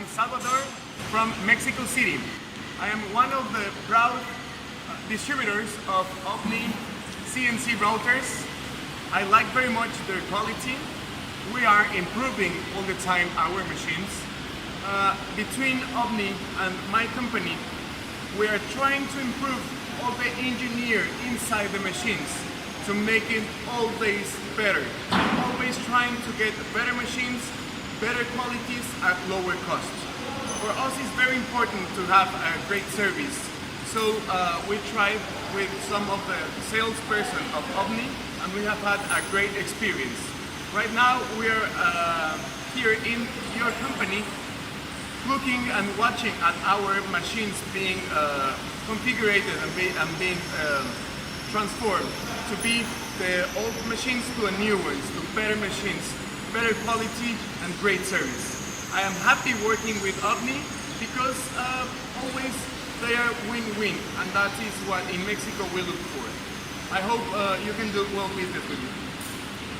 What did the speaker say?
I'm Salvador from Mexico City. I am one of the proud distributors of OMNI CNC routers. I like very much their quality. We are improving all the time our machines. Between OMNI and my company, we are trying to improve all the engineer inside the machines to make it always better. Always trying to get better machines, better qualities at lower costs. For us it's very important to have a great service. So we tried with some of the salesperson of OMNI and we have had a great experience. Right now we are here in your company looking and watching at our machines being configured and being transformed to be the old machines to a new ones, to better machines, better quality and great service. I am happy working with OMNI because always they are win-win, and that is what in Mexico we look for. I hope you can do well business with you.